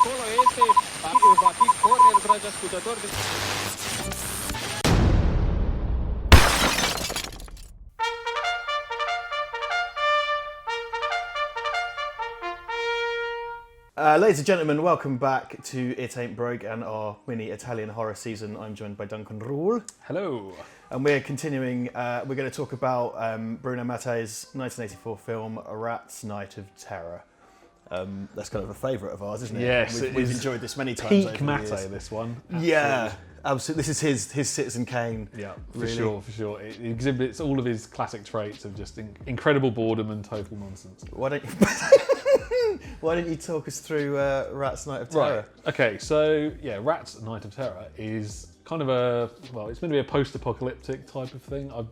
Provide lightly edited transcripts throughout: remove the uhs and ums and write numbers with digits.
acolo este, va fi corner, dragi ascultători. Ladies and gentlemen, welcome back to It Ain't Broke and our mini Italian horror season. I'm joined by Duncan Rule. Hello. And we're continuing, we're going to talk about Bruno Mattei's 1984 film, Rat's Night of Terror. That's kind of a favourite of ours, isn't it? Yes, we've enjoyed this many times. Peak over the Mattei, years. this one. Yeah, absolutely. This is his Citizen Kane. Yeah, really. for sure. It exhibits all of his classic traits of just incredible boredom and total nonsense. Why don't you talk us through Rat's Night of Terror? Right. Okay, so yeah, Rat's Night of Terror is kind of it's meant to be a post-apocalyptic type of thing. I'm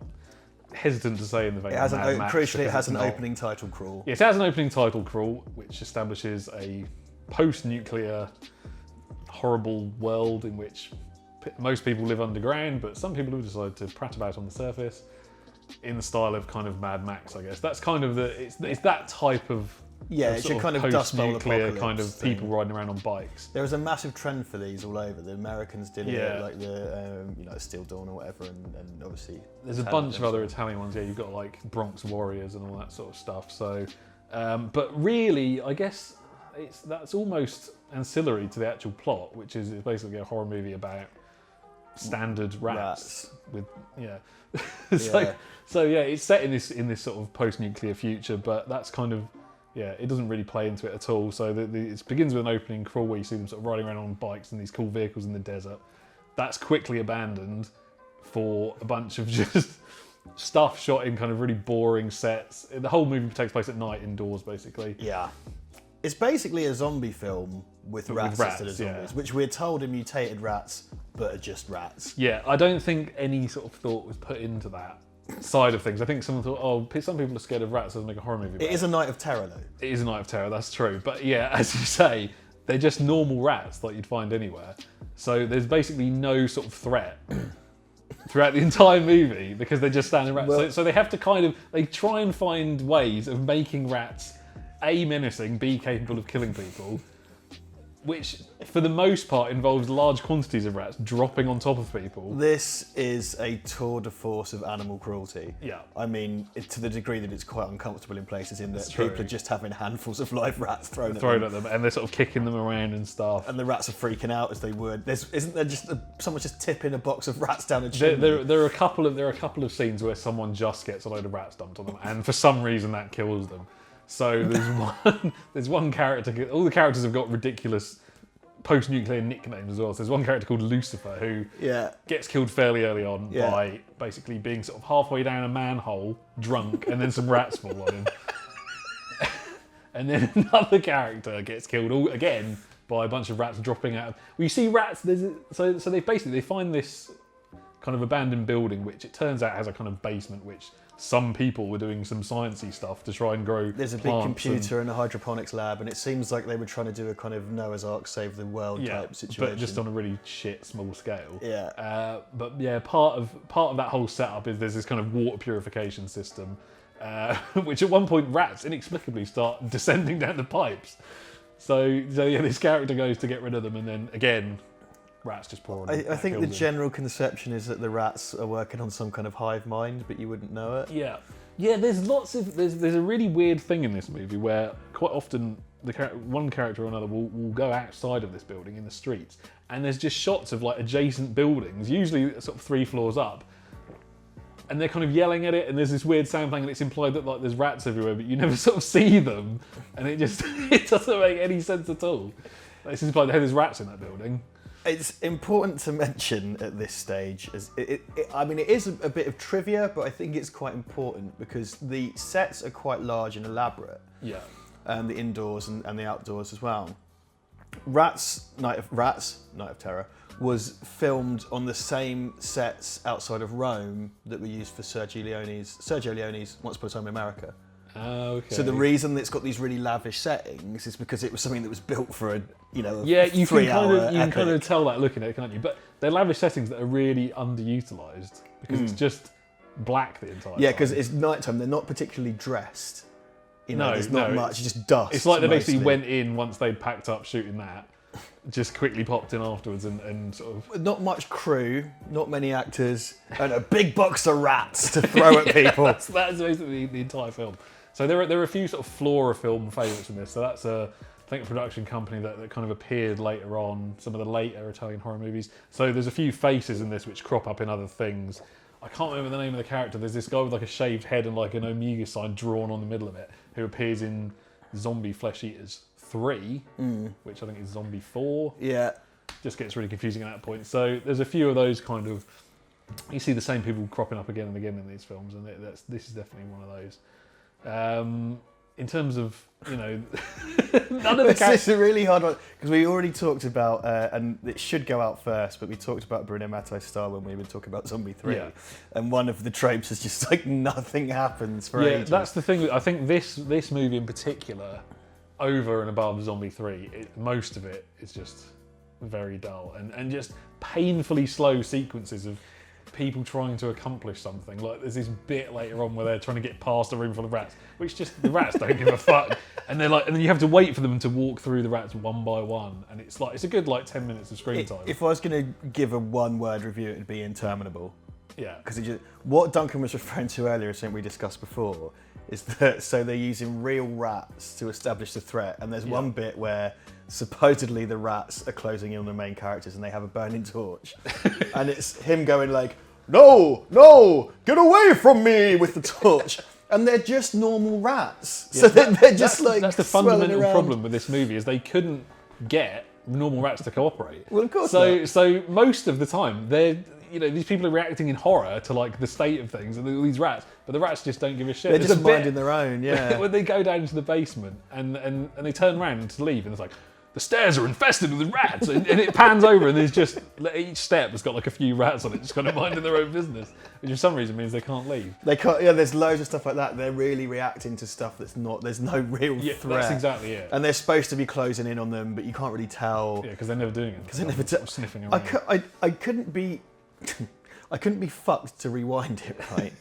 hesitant to say in the vein of Mad Max. Crucially, it has an opening title crawl. Yes, it has an opening title crawl, which establishes a post-nuclear, horrible world in which most people live underground, but some people have decided to prat about on the surface in the style of kind of Mad Max, I guess. That's kind of it's that type of it's your kind of Dust Bowl post-nuclear kind of thing. people riding around on bikes. There was a massive trend for these all over. The Americans did it, Yeah. like the Steel Dawn or whatever, and obviously There's a bunch of other Italian ones. Yeah, you've got like Bronx Warriors and all that sort of stuff. So, but really, I guess that's almost ancillary to the actual plot, which is basically a horror movie about standard rats. With so yeah, it's set in this sort of post-nuclear future, but that's kind of it doesn't really play into it at all. So it begins with an opening crawl where you see them sort of riding around on bikes and these cool vehicles in the desert. That's quickly abandoned for a bunch of just stuff shot in kind of really boring sets. The whole movie takes place at night indoors, basically. Yeah. It's basically a zombie film with rats instead of zombies, which we're told are mutated rats, but are just rats. Yeah, I don't think any sort of thought was put into that side of things. I think someone thought, some people are scared of rats, so let's make a horror movie about It is a night of terror, though. It is a night of terror, that's true. But yeah, as you say, they're just normal rats like you'd find anywhere. So there's basically no sort of threat throughout the entire movie because they're just standing rats. Well, so they have to they try and find ways of making rats A, menacing, B, capable of killing people, which for the most part involves large quantities of rats dropping on top of people. This is a tour de force of animal cruelty. Yeah. I mean, to the degree that it's quite uncomfortable in places in that That's true. people are just having handfuls of live rats thrown at them. And they're sort of kicking them around and stuff. And the rats are freaking out as they would. Isn't there just someone just tipping a box of rats down a chimney? There are a couple of scenes where someone just gets a load of rats dumped on them, and for some reason that kills them. So there's one character. All the characters have got ridiculous post-nuclear nicknames as well. So there's one character called Lucifer who gets killed fairly early on by basically being sort of halfway down a manhole, drunk, and then some rats fall on him. And then another character gets killed again by a bunch of rats dropping out. Well, you see rats. So they find this kind of abandoned building, which it turns out has a kind of basement, which some people were doing some sciencey stuff to try and grow. There's a big computer and a hydroponics lab, and it seems like they were trying to do a kind of Noah's Ark save the world type situation. But just on a really shit small scale. Yeah. But yeah, part of that whole setup is there's this kind of water purification system, which at one point rats inexplicably start descending down the pipes. So yeah, this character goes to get rid of them, and then again, rats just pour on them. I think the general conception is that the rats are working on some kind of hive mind, but you wouldn't know it. Yeah. There's a really weird thing in this movie where quite often one character or another will go outside of this building in the streets, and there's just shots of like adjacent buildings, usually sort of 3 floors up, and they're kind of yelling at it, and there's this weird sound playing, and it's implied that like there's rats everywhere, but you never sort of see them, and it doesn't make any sense at all. It's implied that there's rats in that building. It's important to mention at this stage, it is a bit of trivia, but I think it's quite important because the sets are quite large and elaborate. Yeah. The indoors and the outdoors as well. Rat's Night of Terror was filmed on the same sets outside of Rome that were used for Sergio Leone's Once Upon a Time in America. Okay. So the reason that it's got these really lavish settings is because it was something that was built for a 3-hour you can kind of tell that looking at it, can't you? But they're lavish settings that are really underutilized because it's just black the entire time. Yeah, because it's nighttime. They're not particularly dressed. There's not much. It's just dust. It's like they basically mostly. went in once they'd packed up shooting that, just quickly popped in afterwards and sort of... Not much crew, not many actors, and a big box of rats to throw at people. That's basically the entire film. So there are a few sort of Flora film favourites in this. So that's I think a production company that kind of appeared later on, some of the later Italian horror movies. So there's a few faces in this which crop up in other things. I can't remember the name of the character. There's this guy with like a shaved head and like an Omega sign drawn on the middle of it, who appears in Zombie Flesh Eaters 3, which I think is Zombie 4. Yeah. Just gets really confusing at that point. So there's a few of those kind of... You see the same people cropping up again and again in these films, and this is definitely one of those. In terms of, you know, none of the characters... It's a really hard one, because we already talked about, and it should go out first, but we talked about Bruno Mattei's style when we were talking about Zombie 3. Yeah. And one of the tropes is just like nothing happens for ages. That's the thing. I think this movie in particular, over and above Zombie 3, most of it is just very dull and just painfully slow sequences of people trying to accomplish something. Like there's this bit later on where they're trying to get past a room full of rats, which just the rats don't give a fuck, and they're like, and then you have to wait for them to walk through the rats one by one, and it's a good 10 minutes of screen time. If I was going to give a one-word review, it'd be interminable. Yeah, because what Duncan was referring to earlier, something we discussed before, is that so they're using real rats to establish the threat, and there's one bit where supposedly the rats are closing in on the main characters and they have a burning torch, and it's him going like, no, get away from me with the torch. And they're just normal rats. Yeah, so they're just that's the fundamental problem with this movie, is they couldn't get normal rats to cooperate. Well, of course so not. So most of the time, these people are reacting in horror to like the state of things, and these rats, but the rats just don't give a shit. They're just minding their own, yeah. When they go down into the basement and they turn around to leave, and it's like, the stairs are infested with rats, and it pans over, and there's just each step has got like a few rats on it, just kind of minding their own business, which for some reason means they can't leave. They can't. Yeah, there's loads of stuff like that. They're really reacting to stuff that's not. There's no real threat. That's exactly it. And they're supposed to be closing in on them, but you can't really tell. Yeah, because they're never doing it. Because they're never sniffing around. I couldn't be. I couldn't be fucked to rewind it, right?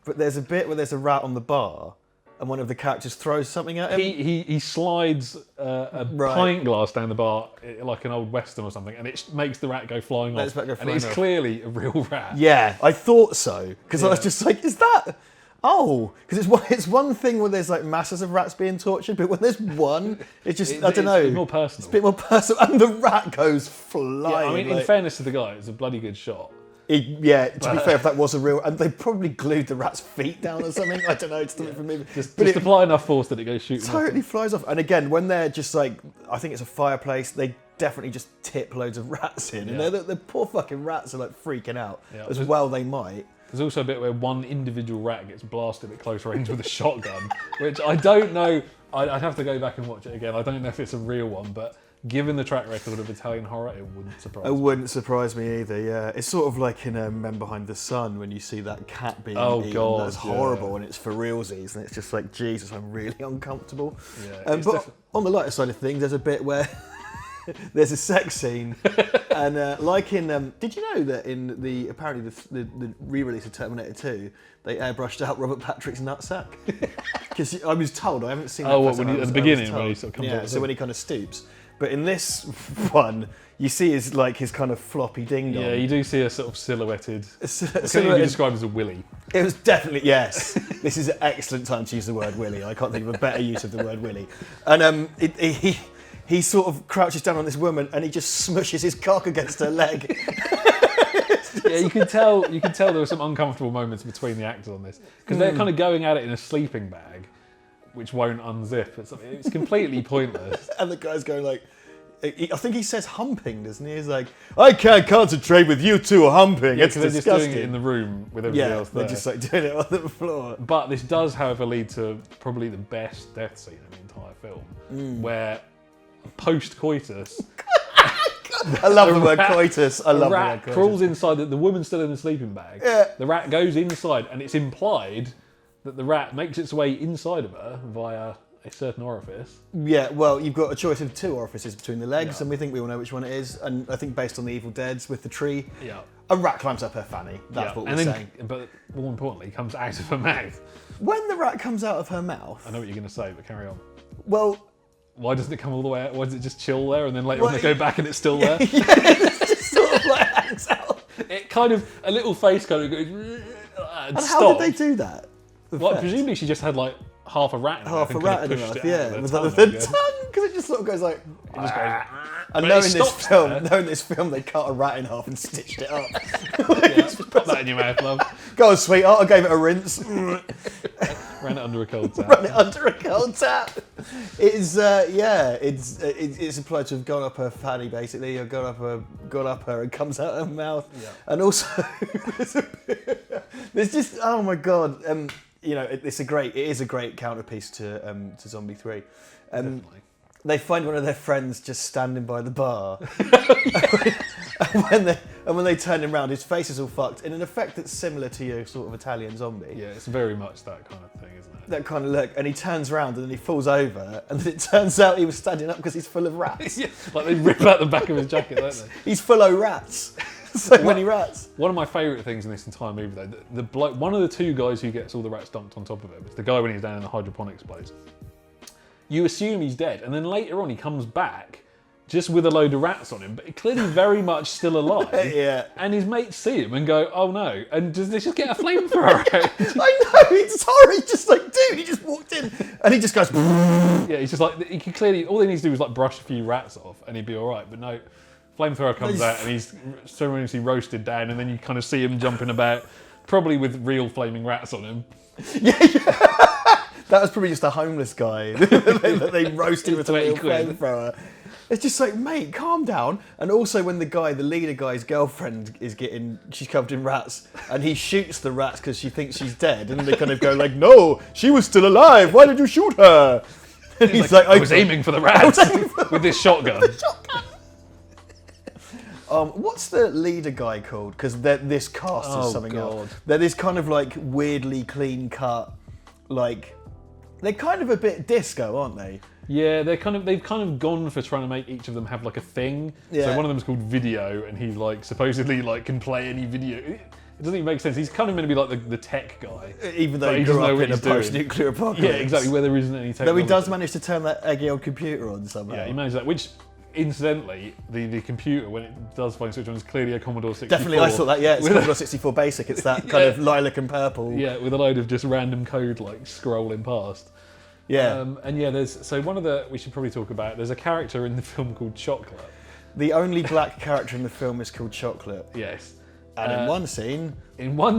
But there's a bit where there's a rat on the bar, and one of the characters throws something at him. He slides a pint glass down the bar like an old western or something, and it makes the rat go flying off. And it's clearly a real rat. Yeah, I thought so, because I was just like, is that? Oh, because it's one thing when there's like masses of rats being tortured, but when there's one, it's just I don't know. It's more personal. It's a bit more personal, and the rat goes flying. Yeah, I mean, in fairness to the guy, it's a bloody good shot. To be fair, if that was a real... And they probably glued the rat's feet down or something. I don't know, to stop it from moving. Just apply enough force that it goes shooting. Totally flies off. And again, when they're just like... I think it's a fireplace, they definitely just tip loads of rats in. And the poor fucking rats are like freaking out. Yeah, as well they might. There's also a bit where one individual rat gets blasted at close range with a shotgun, which I don't know... I'd have to go back and watch it again. I don't know if it's a real one, but... Given the track record of Italian horror, it wouldn't surprise me. It wouldn't surprise me either, yeah. It's sort of like in Men Behind the Sun when you see that cat being eaten. God, that's horrible, and it's for realsies, and it's just like, Jesus, I'm really uncomfortable. Yeah, but on the lighter side of things, there's a bit where there's a sex scene, and like in, did you know that in the re-release of Terminator 2, they airbrushed out Robert Patrick's nutsack? Because I was told, I haven't seen that. Oh, what, when at the beginning, when he sort of comes out? Yeah, so when he kind of stoops. But in this one, you see his kind of floppy ding dong. Yeah, you do see a sort of silhouetted. Can you describe as a willy? It was definitely, yes. This is an excellent time to use the word willy. I can't think of a better use of the word willy. And he sort of crouches down on this woman and he just smushes his cock against her leg. Yeah, you can tell there were some uncomfortable moments between the actors on this because they're kind of going at it in a sleeping bag, which won't unzip. It's completely pointless. And the guy's going like, I think he says humping, doesn't he? He's like, I can't concentrate with you two humping. Yeah, it's disgusting. They're just doing it in the room with everybody else there. They're just like doing it on the floor. But this does, however, lead to probably the best death scene in the entire film, where post-coitus... I love the word coitus. I love the word rat coitus. crawls inside, the woman's still in the sleeping bag. Yeah. The rat goes inside, and it's implied that the rat makes its way inside of her via a certain orifice. Yeah, well, you've got a choice of two orifices between the legs, and we think we all know which one it is. And I think based on the Evil Dead's with the tree, a rat climbs up her fanny. That's what we're saying. But more importantly, comes out of her mouth. When the rat comes out of her mouth... I know what you're going to say, but carry on. Well, why doesn't it come all the way out? Why does it just chill there and then later on they go back and it's still there? Yeah, it's just sort of like hangs out. It kind of, a little face kind of goes and stops. How did they do that? Well, presumably she just had like half a rat in her mouth. Half a rat in her pushed mouth, it out yeah. with With her the tongue, I tongue, guess. because it just sort of goes like... It just goes, And but knowing it this stops film, there. knowing this film, they cut a rat in half and stitched it up. Yeah, put that in your mouth, love. Go on, sweetheart, I gave it a rinse. Ran it under a cold tap. Run it under a cold tap. It's it's implied to have gone up her fanny basically, or gone up her and comes out her mouth. Yeah. And also there's just, oh my god, you know, it is a great counterpiece to Zombie 3. Definitely. They find one of their friends just standing by the bar. and when they turn him around, his face is all fucked in an effect that's similar to your sort of Italian zombie. Yeah, it's very much that kind of thing, isn't it? That kind of look. And he turns around and then he falls over, and then it turns out he was standing up because he's full of rats. Yeah, like they rip out the back of his jacket, don't they? He's full of rats. So many rats. One of my favourite things in this entire movie, though, the bloke, one of the two guys who gets all the rats dumped on top of him, it's the guy when he's down in the hydroponics place. You assume he's dead, and then later on he comes back just with a load of rats on him, but clearly very much still alive. Yeah. And his mates see him and go, "Oh no!" And does they just get a flamethrower out? I know, it's horrible. He's just like, dude, he just walked in, and he just goes. Yeah, he's just like, he could clearly, all he needs to do is like brush a few rats off, and he'd be all right. But no, flamethrower comes out, and he's ceremoniously roasted down, and then you kind of see him jumping about, probably with real flaming rats on him. Yeah. That was probably just a homeless guy that they roasted with a little flamethrower. It's just like, mate, calm down. And also when the leader guy's girlfriend she's covered in rats, and he shoots the rats because she thinks she's dead, and they kind of go like, no, she was still alive, why did you shoot her? And he's like, I was aiming for the rats with this shotgun. What's the leader guy called? Because this cast is something else. They're this kind of like weirdly clean cut, like, they're kind of a bit disco, aren't they? Yeah, they've kind of gone for trying to make each of them have like a thing. Yeah. So one of them's called Video, and he's like supposedly like can play any video. It doesn't even make sense. He's kind of meant to be like the tech guy, even though he grew up in a post-nuclear apocalypse. Yeah, exactly. Where there isn't any technology. Though he does manage to turn that eggy old computer on somehow. Yeah, he managed that. Which, incidentally, the computer when it does find switch on is clearly a Commodore 64. Definitely, I thought that. Yeah, it's Commodore 64 Basic. It's that kind of lilac and purple. Yeah, with a load of just random code like scrolling past. Yeah. And yeah, we should probably talk about, there's a character in the film called Chocolate. The only black character in the film is called Chocolate. Yes. And in one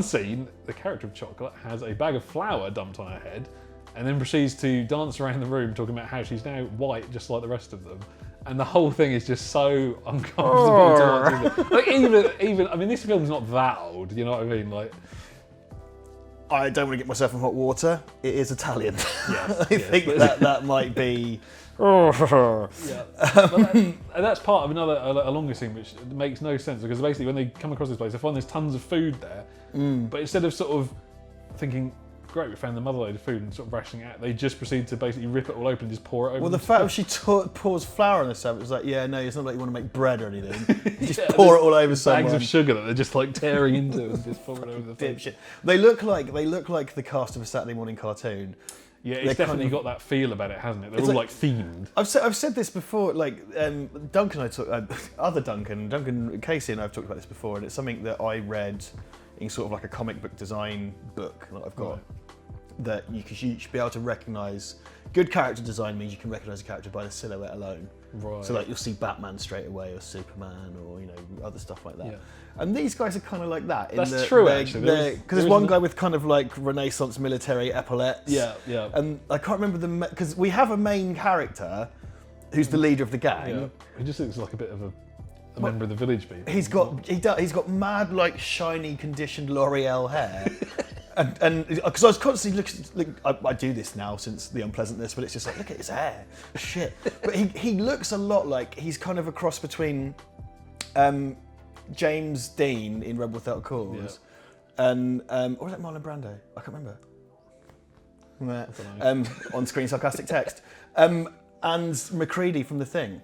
scene, the character of Chocolate has a bag of flour dumped on her head, and then proceeds to dance around the room talking about how she's now white, just like the rest of them. And the whole thing is just so uncomfortable to watch. Like even, I mean, this film's not that old. You know what I mean? Like, I don't want to get myself in hot water. It is Italian. Yes, I think that might be. Yeah. And that's part of a longer scene which makes no sense, because basically when they come across this place, they find there's tons of food there, but instead of sort of thinking, great, we found the mother load of food and sort of rationing it out, they just proceed to basically rip it all open and just pour it over. Well, the fact that she pours flour on herself, it was like, yeah, no, it's not like you want to make bread or anything. You just pour it all over someone. Bags of sugar that they're just like tearing into and just pour it over the face. Dipshit. They look like the cast of a Saturday morning cartoon. Yeah, it's definitely got that feel about it, hasn't it? They're all like themed. I've said this before, like Duncan, other Duncan Casey and I have talked about this before, and it's something that I read in sort of like a comic book design book that I've got. Right. That you should be able to recognise. Good character design means you can recognise a character by the silhouette alone. Right. So like you'll see Batman straight away, or Superman, or other stuff like that. Yeah. And these guys are kind of like that. That's true, actually. Because there's one guy with kind of like Renaissance military epaulettes. Yeah, yeah. And I can't remember because we have a main character who's the leader of the gang. Yeah. He just looks like a bit of a member of the village people. He's got mad like shiny conditioned L'Oreal hair. And because I was constantly looking, I do this now since the unpleasantness, but it's just like, look at his hair, shit. But he looks a lot like he's kind of a cross between James Dean in Rebel Without a Cause and or was that Marlon Brando? I can't remember. On screen sarcastic text. And McCready from The Thing.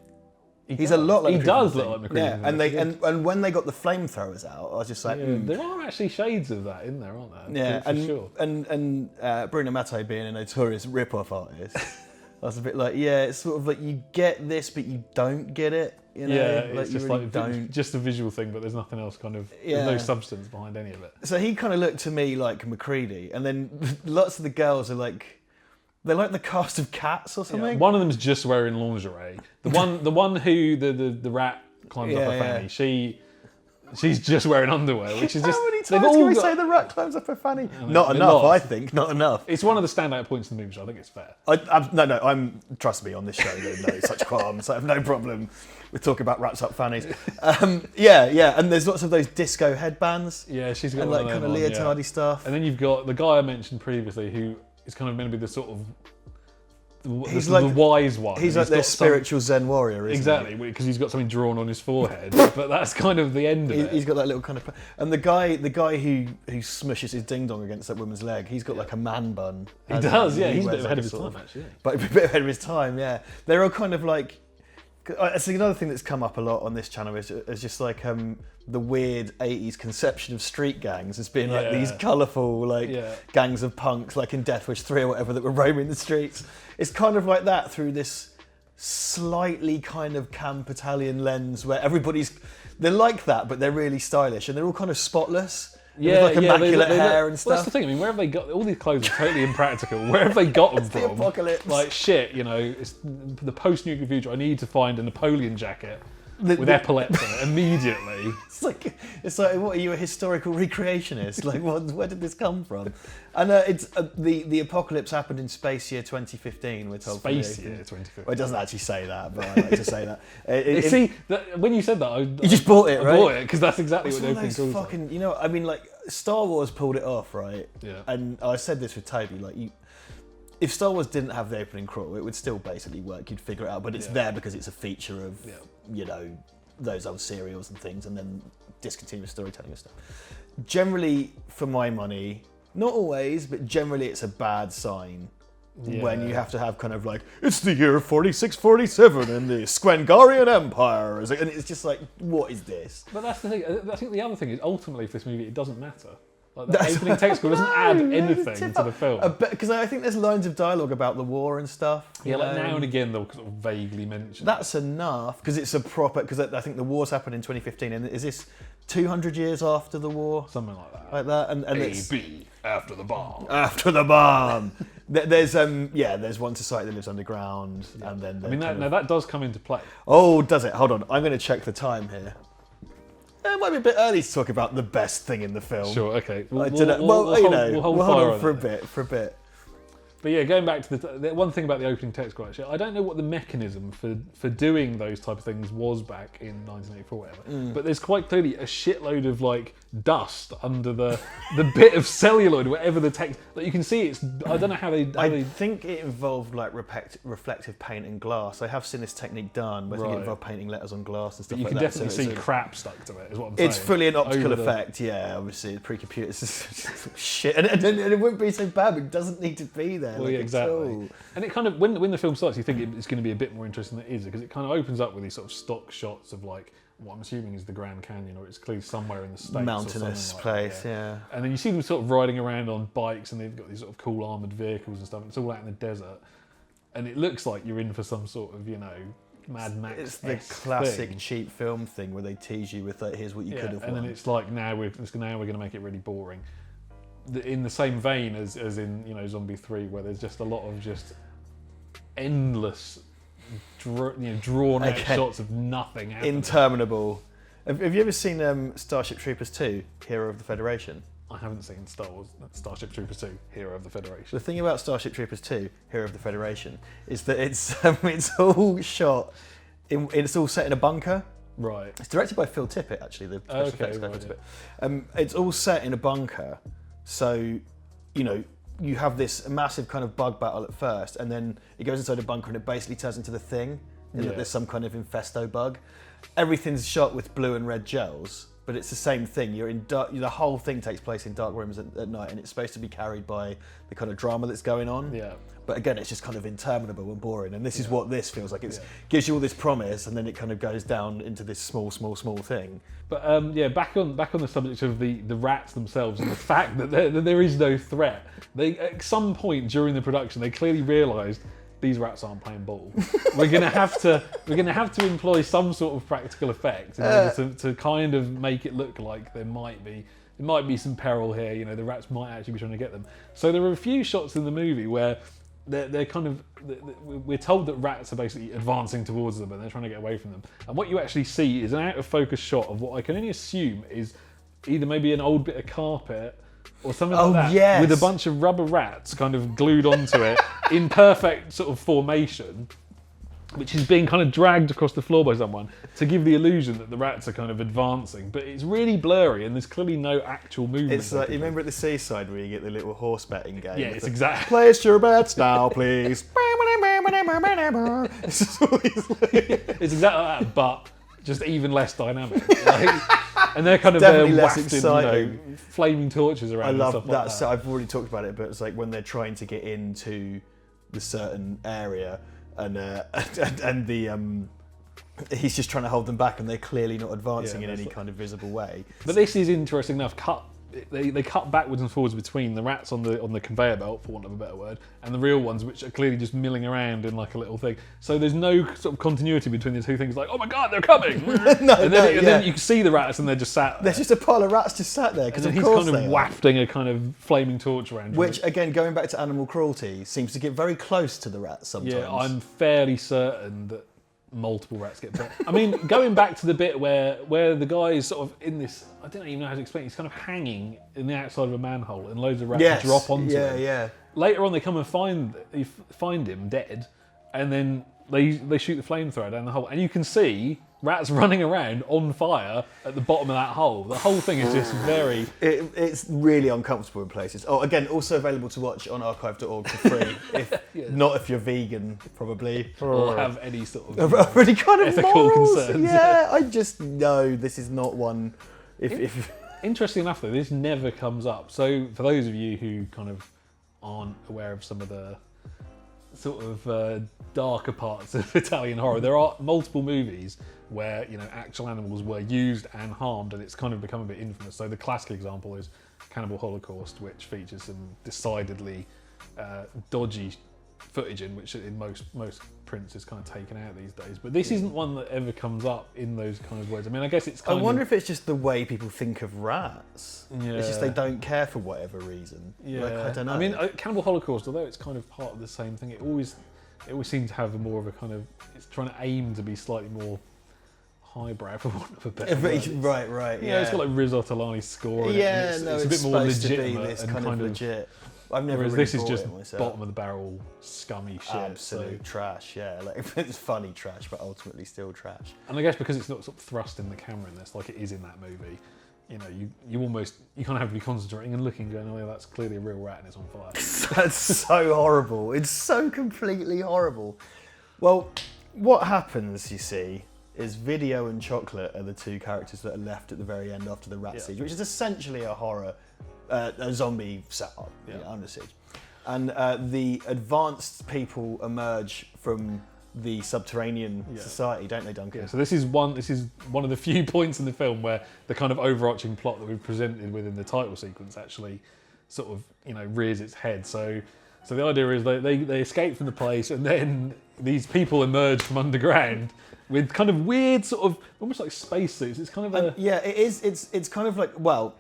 He's a lot like he does look like McCready. Yeah, and when they got the flamethrowers out, I was just like, there are actually shades of that in there, aren't there? Yeah, for sure. And Bruno Mattei being a notorious rip-off artist, I was a bit like, yeah, it's sort of like you get this, but you don't get it. You know? Yeah, like, it's you just really like don't. just a visual thing, but there's nothing else kind of. Yeah. There's no substance behind any of it. So he kind of looked to me like McCready, and then lots of the girls are like, they're like the cast of Cats or something. Yeah, one of them's just wearing lingerie. The one who the rat climbs up her fanny. She's just wearing underwear, which is just. How many times can we say the rat climbs up her fanny? Not enough, I think. Not enough. It's one of the standout points in the movie, so I think it's fair. I'm trust me on this show. There's no such qualms. I have no problem with talking about rats up fannies. Yeah, and there's lots of those disco headbands. Yeah, she's got and one like of kind of them on, leotardy stuff. And then you've got the guy I mentioned previously, who is kind of meant to be the sort of. He's the like wise one. He's like their spiritual Zen warrior, isn't he? Exactly, because he's got something drawn on his forehead. But that's kind of the end of it. He's got that little kind of, and the guy who smushes his ding dong against that woman's leg, he's got like a man bun. He does, yeah. He's a bit wears ahead like of his time, actually. But a bit ahead of his time, yeah. They're all kind of like. It's another thing that's come up a lot on this channel is just like the weird 80s conception of street gangs as being like these colourful gangs of punks like in Death Wish 3 or whatever that were roaming the streets. It's kind of like that through this slightly kind of camp Italian lens where they're like that but they're really stylish and they're all kind of spotless. Yeah, with like immaculate hair and stuff. Well, that's the thing. I mean, where have they got all these clothes? Are totally impractical. Where have they got them from? The apocalypse. Like shit, you know, it's the post-nuclear future. I need to find a Napoleon jacket with epaulets on it immediately. It's like, what are you, a historical recreationist? Like, where did this come from? And it's the apocalypse happened in Space Year 2015. We're told. Space Year 2015. Well, it doesn't actually say that, but I like to say that. See, when you said that, you just bought it, right? I bought it because that's exactly it's what the opening calls. Fucking, you know, I mean, like Star Wars pulled it off, right? Yeah. And I said this with Toby, like if Star Wars didn't have the opening crawl, it would still basically work. You'd figure it out, but it's there because it's a feature of, you know, those old serials and things, and then discontinuous storytelling and stuff. Generally, for my money, not always, but generally it's a bad sign when you have to have kind of like, it's the year 4647 and the Squengarian Empire, and it's just like, what is this? But that's the thing. I think the other thing is ultimately for this movie, it doesn't matter. Like the opening text doesn't add anything to the film. Because I think there's lines of dialogue about the war and stuff. Yeah, like now and again they'll sort of vaguely mention. That's enough because it's a proper. Because I think the war's happened in 2015, and is this 200 years after the war? Something like that. Like that, and A.B. after the bomb. After the bomb. There's one society that lives underground, and then I mean that does come into play. Oh, does it? Hold on, I'm going to check the time here. It might be a bit early to talk about the best thing in the film. Sure, okay. We'll hold on for a bit. But yeah, going back to the one thing about the opening text, actually, I don't know what the mechanism for doing those type of things was back in 1984, whatever. But there's quite clearly a shitload of like dust under the bit of celluloid, whatever the text. Like you can see, it's. I don't know how they. I think it involved like reflective paint and glass. I have seen this technique done. But I think it involved painting letters on glass and stuff like that. You can definitely see crap stuck to it. Is what I'm saying. It's fully an optical effect. Yeah, obviously pre-computer shit, and it wouldn't be so bad. But it doesn't need to be there. Well, yeah, exactly. And it kind of when the film starts, you think it's going to be a bit more interesting than it is because it kind of opens up with these sort of stock shots of like what I'm assuming is the Grand Canyon, or it's clearly somewhere in the States. Mountainous or place, like yeah. And then you see them sort of riding around on bikes, and they've got these sort of cool armoured vehicles and stuff. And it's all out in the desert, and it looks like you're in for some sort of, you know, Mad Max. It's the classic cheap film thing where they tease you with like, here's what you could have. And then it's like now we're going to make it really boring. In the same vein as in, you know, Zombie 3, where there's just a lot of just endless, drawn out shots of nothing happening. Interminable. Have you ever seen Starship Troopers 2, Hero of the Federation? I haven't seen Starship Troopers 2, Hero of the Federation. The thing about Starship Troopers 2, Hero of the Federation, is that it's all shot, it's all set in a bunker. Right. It's directed by Phil Tippett, actually, the special effects guy, Phil Tippett. It's all set in a bunker, so, you know, you have this massive kind of bug battle at first, and then it goes inside a bunker and it basically turns into the Thing, and that there's some kind of infesto bug. Everything's shot with blue and red gels, but it's the same thing. You're in dark, the whole thing takes place in dark rooms at night, and it's supposed to be carried by the kind of drama that's going on. Yeah. But again, it's just kind of interminable and boring, and this is what this feels like. It gives you all this promise, and then it kind of goes down into this small thing. But back on the subject of the rats themselves and the fact that there is no threat. They at some point during the production they clearly realised these rats aren't playing ball. We're gonna have to employ some sort of practical effect in order to kind of make it look like there might be some peril here. You know, the rats might actually be trying to get them. So there are a few shots in the movie where they're kind of, we're told that rats are basically advancing towards them and they're trying to get away from them. And what you actually see is an out of focus shot of what I can only assume is either maybe an old bit of carpet or something like that, yes. with a bunch of rubber rats kind of glued onto it in perfect sort of formation, which is being kind of dragged across the floor by someone to give the illusion that the rats are kind of advancing. But it's really blurry and there's clearly no actual movement. It's like, you remember at the seaside where you get the little horse betting game? Yeah, it's exactly. Place your bets now, please. It's exactly like that, but just even less dynamic. Like, and they're kind of less wafting, exciting. Flaming torches around. I and love stuff that. like that. So I've already talked about it, but it's like when they're trying to get into the certain area, and the he's just trying to hold them back, and they're clearly not advancing in any kind of visible way. But this is interesting enough. They cut backwards and forwards between the rats on the conveyor belt, for want of a better word, and the real ones, which are clearly just milling around in like a little thing. So there's no sort of continuity between the two things. Like, oh my god, they're coming! and then you can see the rats, and they're just sat there. There's just a pile of rats just sat there because and of he's course kind of wafting a kind of flaming torch around. Which, again, going back to animal cruelty, seems to get very close to the rats sometimes. Yeah, I'm fairly certain that multiple rats get bit. I mean, going back to the bit where the guy is sort of in this, I don't even know how to explain it, he's kind of hanging in the outside of a manhole and loads of rats drop onto him. Yeah. Later on they come and find him dead, and then they shoot the flamethrower down the hole, and you can see rats running around on fire at the bottom of that hole. The whole thing is just very... It's really uncomfortable in places. Oh, again, also available to watch on archive.org for free. Not if you're vegan, probably. Or have any sort of any kind of ethical morals. concerns. Yeah, I just know this is not one... Interesting enough, though, this never comes up. So for those of you who kind of aren't aware of some of the sort of darker parts of Italian horror, there are multiple movies where, you know, actual animals were used and harmed, and it's kind of become a bit infamous. So the classic example is Cannibal Holocaust, which features some decidedly dodgy footage in which in most prints is kind of taken out these days. But this isn't one that ever comes up in those kind of words. I mean, I guess it's kind I wonder if it's just the way people think of rats. Yeah. It's just they don't care for whatever reason. Yeah. Like, I don't know. I mean, Cannibal Holocaust, although it's kind of part of the same thing, it always seems to have a more of a kind of, it's trying to aim to be slightly more highbrow, for want of a better word. Right. Yeah, it's got like Riz Ortolani's score. Yeah, it's a bit more legitimate this and kind of legit. I've never whereas really this is bought just it myself. bottom of the barrel, scummy shit. Absolute trash. Yeah, like it's funny trash, but ultimately still trash. And I guess because it's not sort of thrust in the camera in this, like it is in that movie, you know, you kind of have to be concentrating and looking, going, oh yeah, that's clearly a real rat and it's on fire. That's so horrible. It's so completely horrible. Well, what happens, you see, is Video and Chocolate are the two characters that are left at the very end after the rat siege, which is essentially a horror, a zombie setup under siege. And the advanced people emerge from the subterranean society, don't they, Duncan? Yeah, so this is one of the few points in the film where the kind of overarching plot that we've presented within the title sequence actually sort of, you know, rears its head. So the idea is they escape from the place, and then these people emerge from underground with kind of weird sort of almost like spacesuits. It's kind of yeah, it is. It's kind of like, well,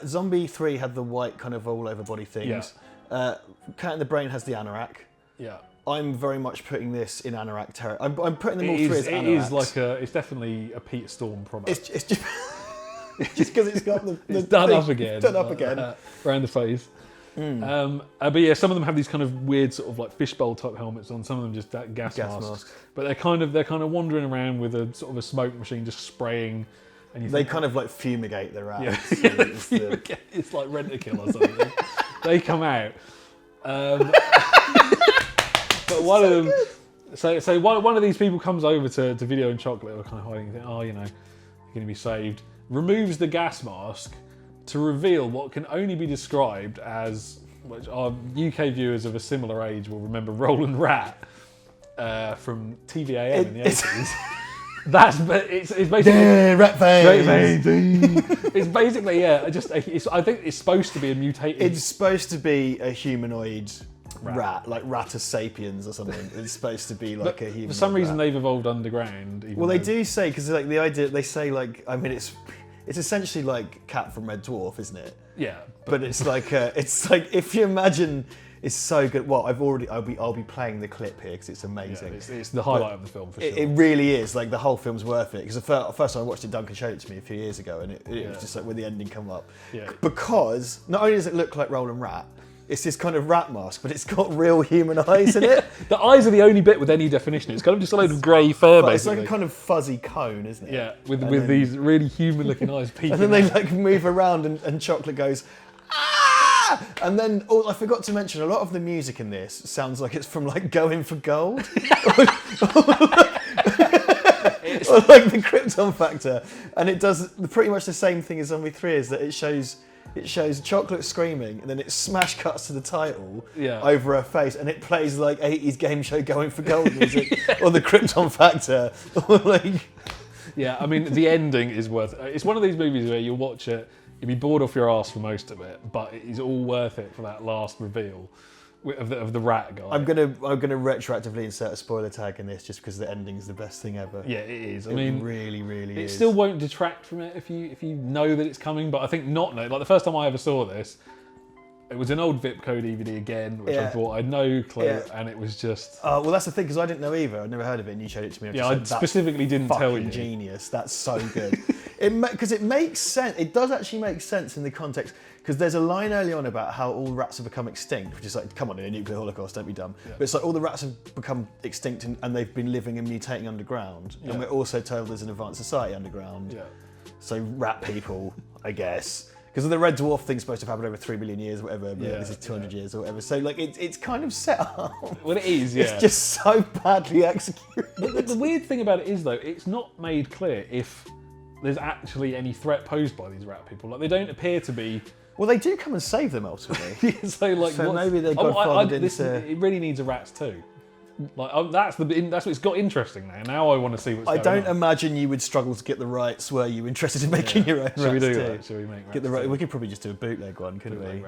Zombie 3 had the white kind of all over body things. Cat in the Brain has the anorak. Yeah. I'm very much putting this in anorak territory. I'm putting them all three as anoraks. It is like it's definitely a Peter Storm product. It's just because it's got the it's done thing, up again. Done up again. Around the face. But yeah, some of them have these kind of weird sort of like fishbowl type helmets on. Some of them just gas masks. But they're kind of wandering around with a sort of a smoke machine just spraying. And they kind of like fumigate the rats. Yeah, it's like Rent-A-Kill or something. They come out. But one of them, so one of these people comes over to Video and Chocolate, or kind of hiding, oh, you know, you're going to be saved. Removes the gas mask to reveal what can only be described as, which our UK viewers of a similar age will remember, Roland Rat from TVAM in the 80s. It's basically rat face. It's basically I think it's supposed to be a mutated. It's supposed to be a humanoid rat, like Ratus sapiens or something. It's supposed to be like a human. For some reason, rat. they've evolved underground. Well, they do say, because like the idea, they say like, I mean, it's essentially like Cat from Red Dwarf, isn't it? Yeah. But it's like if you imagine, it's so good. Well, I'll be playing the clip here because it's amazing. Yeah, it's the highlight of the film for sure. It really is. Like the whole film's worth it. Because the first time I watched it, Duncan showed it to me a few years ago, and it was just like when the ending come up. Yeah. Because not only does it look like Roland Rat, it's this kind of rat mask, but it's got real human eyes in it. The eyes are the only bit with any definition. It's kind of just a load of grey fur, But basically. it's like a kind of fuzzy cone, isn't it? Yeah, with these really human-looking eyes peeking And then they out. like move around, and Chocolate goes, ah! And then, I forgot to mention, a lot of the music in this sounds like it's from like Going for Gold. Or like the Krypton Factor. And it does pretty much the same thing as Zombie 3, is that it shows Chocolate screaming, and then it smash cuts to the title over her face, and it plays like 80s game show Going for Gold music, or the Krypton Factor, or like... Yeah, I mean, the ending is worth it. It's one of these movies where you'll watch it, you'll be bored off your ass for most of it, but it is all worth it for that last reveal of the rat guy. I'm gonna retroactively insert a spoiler tag in this just because the ending's the best thing ever. Yeah, it is. I It mean, really is. it still won't detract from it if you know that it's coming, but I think not know. Like the first time I ever saw this, it was an old Vipco DVD again, which I bought. I had no clue, and it was just... well, that's the thing, because I didn't know either. I'd never heard of it, and you showed it to me. I specifically didn't tell you. Genius. That's so good. Because it makes sense. It does actually make sense in the context, because there's a line early on about how all rats have become extinct, which is like, come on, in a nuclear holocaust, don't be dumb. Yeah. But it's like all the rats have become extinct, and they've been living and mutating underground. And we're also told there's an advanced society underground. Yeah. So rat people, I guess. Because the Red Dwarf thing's supposed to have happened over 3 million years, or whatever. But this is 200 years or whatever. So like, it's kind of set up. Well, it is. Yeah. It's just so badly executed. The weird thing about it is, though, it's not made clear if there's actually any threat posed by these rat people. Like, they don't appear to be. Well, they do come and save them ultimately. So maybe they've got it really needs a Rats too. Like that's what's got interesting now. Now I want to see what's going on. I don't imagine you would struggle to get the rights. Were you interested in making your own? Should we do too? that? Should we make get the right? We could probably just do a bootleg one, couldn't we?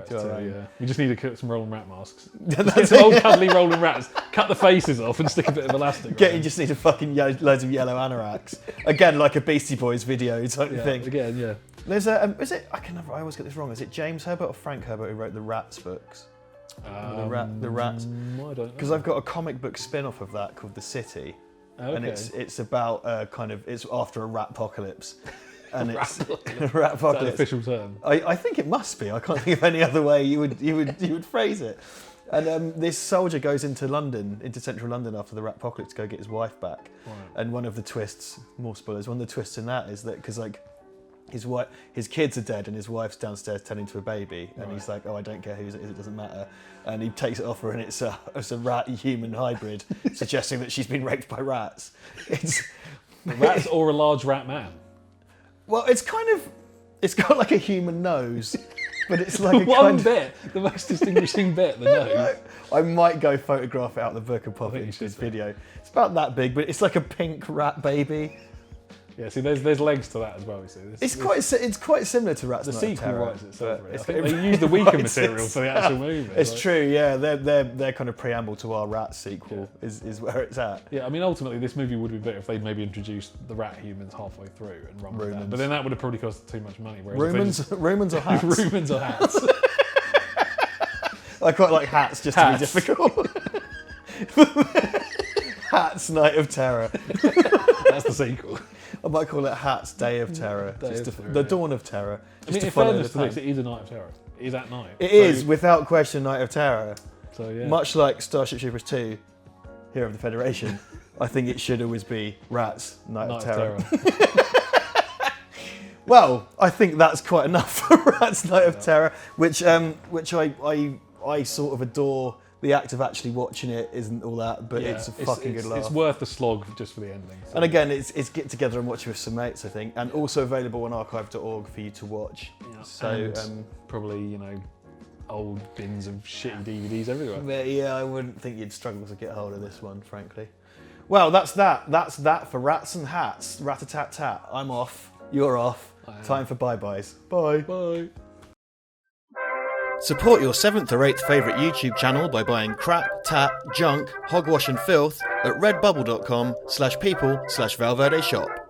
We just need to cut some Roland Rat masks. That's some old cuddly Roland Rats. Cut the faces off and stick a bit of elastic. You just need a fucking loads of yellow anoraks. Again, like a Beastie Boys video type of thing. Again, yeah. There's a. Is it? I always get this wrong. Is it James Herbert or Frank Herbert who wrote the Rats books? The Rats. I don't know. Because I've got a comic book spin-off of that called The City, and it's about it's after a rat apocalypse, and it's a rat apocalypse. Is that an official term? I think it must be. I can't think of any other way you would phrase it. And this soldier goes into London, into central London after the rat apocalypse to go get his wife back. Right. And one of the twists, more spoilers, one of the twists in that is that because like his kids are dead and his wife's downstairs tending to a baby, and he's like, oh, I don't care whose it is, it doesn't matter. And he takes it off her, and it's a rat-human hybrid, suggesting that she's been raped by rats. It's rats or a large rat man. Well, it's got like a human nose, but it's like a the most distinguishing bit, the nose. I might go photograph it out of the book and pop it into this video. It's about that big, but it's like a pink rat baby. Yeah, see, there's legs to that as well. You see, it's quite similar to Rats. The sequel writes itself. I think they use the weaker material for the actual movie. It's true. Yeah, their kind of preamble to our Rats sequel is where it's at. Yeah, I mean, ultimately, this movie would be better if they'd maybe introduced the rat humans halfway through and run with that. But then that would have probably cost too much money. Rumans or hats? Rumans or hats? I quite like hats just to be difficult. Hats, Night of Terror. That's the sequel. I might call it Hats, Day of Terror. The Dawn of Terror. I mean, in fairness to this, it is a Night of Terror. It is at night. It is, without question, Night of Terror. So, yeah. Much like Starship Troopers 2, Hero of the Federation, I think it should always be Rats, Night of Terror. Well, I think that's quite enough for Rats, Night of Terror, which I sort of adore. The act of actually watching it isn't all that, but it's a fucking good laugh. It's worth the slog just for the ending. So. And again, it's get together and watch it with some mates, I think, and also available on archive.org for you to watch. Yeah. So probably old bins of shitty DVDs everywhere. But yeah, I wouldn't think you'd struggle to get hold of this one, frankly. Well, that's that. That's that for Rats and Hats. Rat-a-tat-tat. I'm off. You're off. Time for bye-byes. Bye. Bye. Support your 7th or 8th favourite YouTube channel by buying crap, tat, junk, hogwash and filth at redbubble.com/people/Valverde shop.